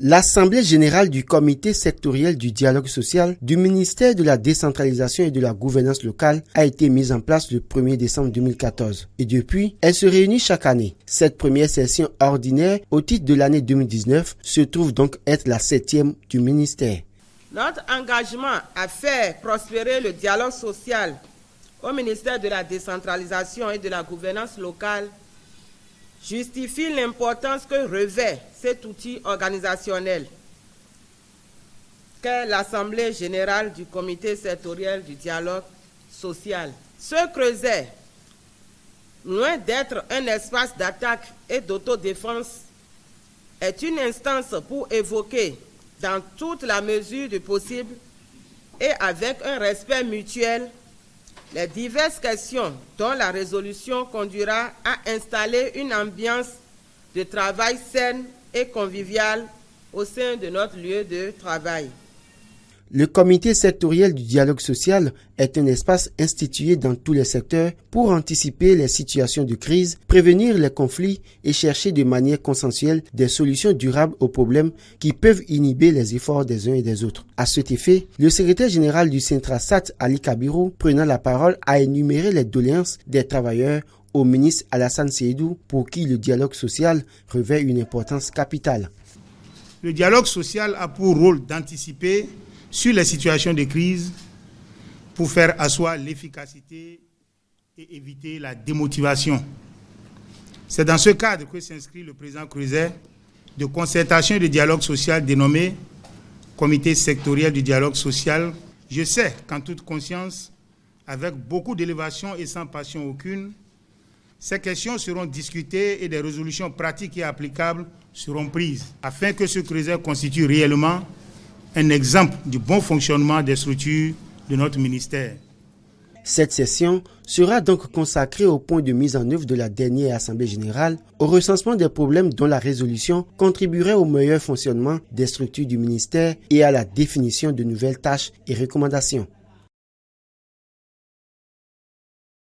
L'Assemblée générale du Comité sectoriel du dialogue social du ministère de la décentralisation et de la gouvernance locale a été mise en place le 1er décembre 2014. Et depuis, elle se réunit chaque année. Cette première session ordinaire au titre de l'année 2019 se trouve donc être la 7e du ministère. Notre engagement à faire prospérer le dialogue social au ministère de la décentralisation et de la gouvernance locale justifie l'importance que revêt cet outil organisationnel qu'est l'Assemblée générale du Comité sectoriel du dialogue social. Ce creuset, loin d'être un espace d'attaque et d'autodéfense, est une instance pour évoquer, dans toute la mesure du possible et avec un respect mutuel, les diverses questions dont la résolution conduira à installer une ambiance de travail saine et conviviale au sein de notre lieu de travail. Le comité sectoriel du dialogue social est un espace institué dans tous les secteurs pour anticiper les situations de crise, prévenir les conflits et chercher de manière consensuelle des solutions durables aux problèmes qui peuvent inhiber les efforts des uns et des autres. À cet effet, le secrétaire général du Centrasat, Ali Kabirou, prenant la parole, a énuméré les doléances des travailleurs au ministre Alassane Seydou, pour qui le dialogue social revêt une importance capitale. Le dialogue social a pour rôle d'anticiper sur les situations de crise pour faire asseoir l'efficacité et éviter la démotivation. C'est dans ce cadre que s'inscrit le présent creuset de concertation et de dialogue social dénommé Comité sectoriel du dialogue social. Je sais qu'en toute conscience, avec beaucoup d'élévation et sans passion aucune, ces questions seront discutées et des résolutions pratiques et applicables seront prises afin que ce creuset constitue réellement un exemple du bon fonctionnement des structures de notre ministère. Cette session sera donc consacrée au point de mise en œuvre de la dernière Assemblée générale, au recensement des problèmes dont la résolution contribuerait au meilleur fonctionnement des structures du ministère et à la définition de nouvelles tâches et recommandations.